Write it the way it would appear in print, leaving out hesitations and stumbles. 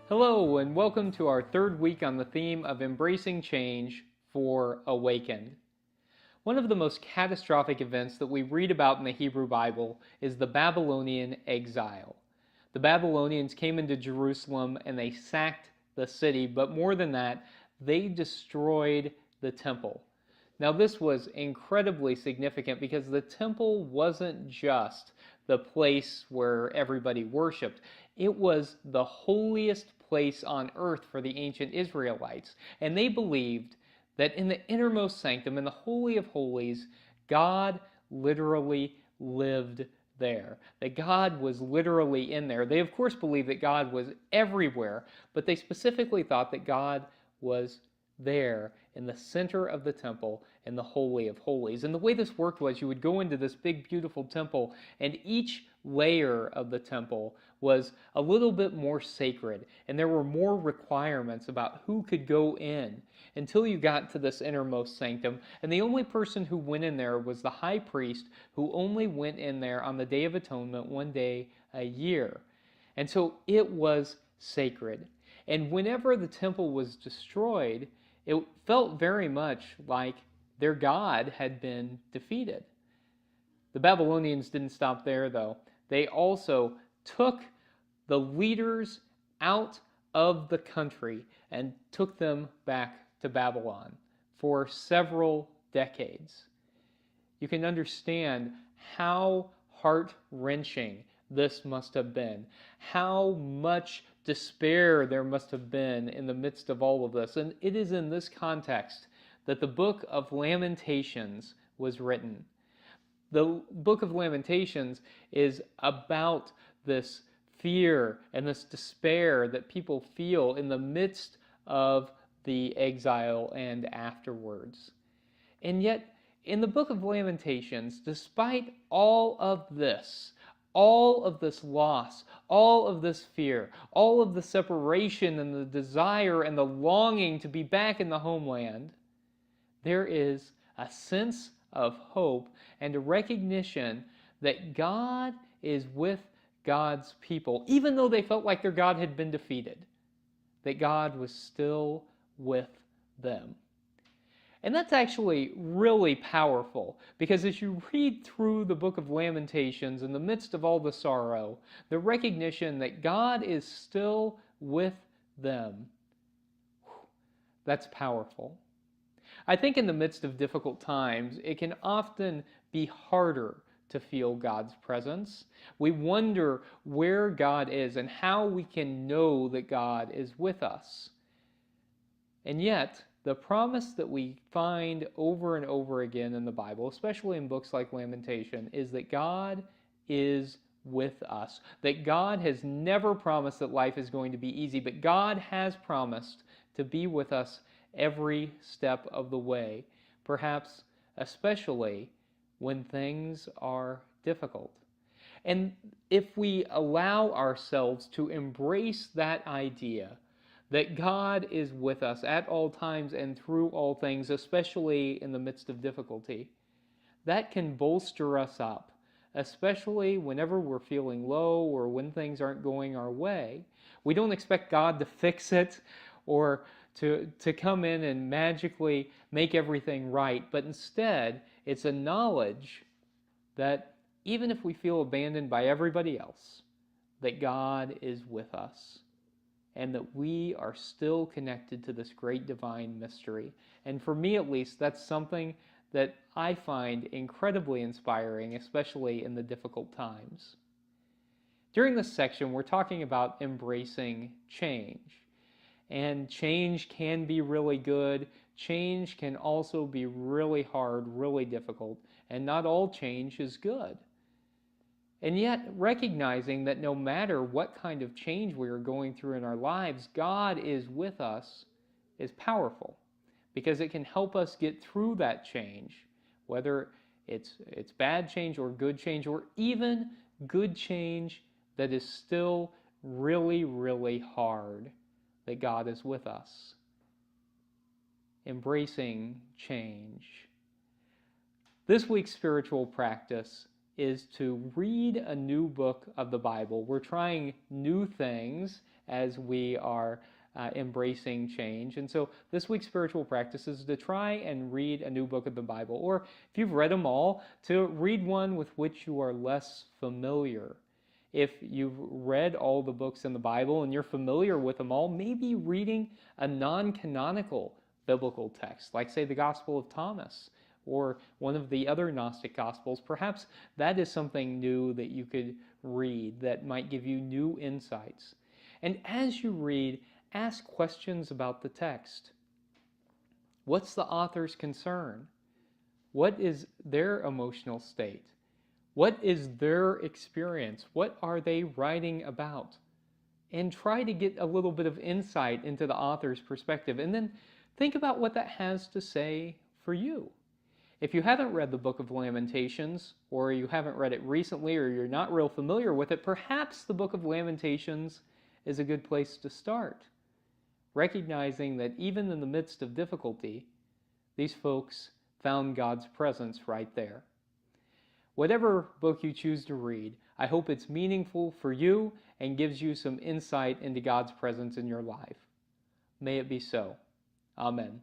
Hello, and welcome to our third week on the theme of embracing change for Awakened. One of the most catastrophic events that we read about in the Hebrew Bible is the Babylonian exile. The Babylonians came into Jerusalem and they sacked the city, but more than that, they destroyed the temple. Now, this was incredibly significant because the temple wasn't just the place where everybody worshiped. It was the holiest place on earth for the ancient Israelites. And they believed that in the innermost sanctum, in the Holy of Holies, God literally lived there. That God was literally in there. They, of course, believed that God was everywhere, but they specifically thought that God was there in the center of the temple in the Holy of Holies. And the way this worked was you would go into this big, beautiful temple, and each layer of the temple was a little bit more sacred, and there were more requirements about who could go in until you got to this innermost sanctum. And the only person who went in there was the high priest, who only went in there on the Day of Atonement, one day a year. And so it was sacred. And whenever the temple was destroyed, it felt very much like their God had been defeated. The Babylonians didn't stop there, though. They also took the leaders out of the country and took them back to Babylon for several decades. You can understand how heart-wrenching this must have been, how much despair there must have been in the midst of all of this. And it is in this context that the book of Lamentations was written. The book of Lamentations is about this fear and this despair that people feel in the midst of the exile and afterwards. And yet, in the book of Lamentations, despite all of this loss, all of this fear, all of the separation and the desire and the longing to be back in the homeland, there is a sense of hope and a recognition that God is with God's people, even though they felt like their God had been defeated, that God was still with them. And that's actually really powerful, because as you read through the book of Lamentations in the midst of all the sorrow, the recognition that God is still with them, that's powerful. I think in the midst of difficult times, it can often be harder to feel God's presence. We wonder where God is and how we can know that God is with us. And yet, the promise that we find over and over again in the Bible, especially in books like Lamentation, is that God is with us. That God has never promised that life is going to be easy, but God has promised to be with us every step of the way, perhaps especially when things are difficult. And if we allow ourselves to embrace that idea that God is with us at all times and through all things, especially in the midst of difficulty, that can bolster us up, especially whenever we're feeling low or when things aren't going our way. We don't expect God to fix it or to come in and magically make everything right, but instead, it's a knowledge that even if we feel abandoned by everybody else, that God is with us, and that we are still connected to this great divine mystery. And for me, at least, that's something that I find incredibly inspiring, especially in the difficult times. During this section, we're talking about embracing change. And change can be really good. Change can also be really hard, really difficult, and not all change is good. And yet, recognizing that no matter what kind of change we are going through in our lives, God is with us is powerful, because it can help us get through that change, whether it's bad change or good change, or even good change that is still really, really hard. that God is with us. Embracing change. This week's spiritual practice is to read a new book of the Bible. We're trying new things as we are embracing change. And so this week's spiritual practice is to try and read a new book of the Bible. Or if you've read them all, to read one with which you are less familiar. If you've read all the books in the Bible and you're familiar with them all, maybe reading a non-canonical biblical text, like say the Gospel of Thomas or one of the other Gnostic Gospels. Perhaps that is something new that you could read that might give you new insights. And as you read, ask questions about the text. What's the author's concern? What is their emotional state? What is their experience? What are they writing about? And try to get a little bit of insight into the author's perspective. And then think about what that has to say for you. If you haven't read the book of Lamentations, or you haven't read it recently, or you're not real familiar with it, perhaps the book of Lamentations is a good place to start. Recognizing that even in the midst of difficulty, these folks found God's presence right there. Whatever book you choose to read, I hope it's meaningful for you and gives you some insight into God's presence in your life. May it be so. Amen.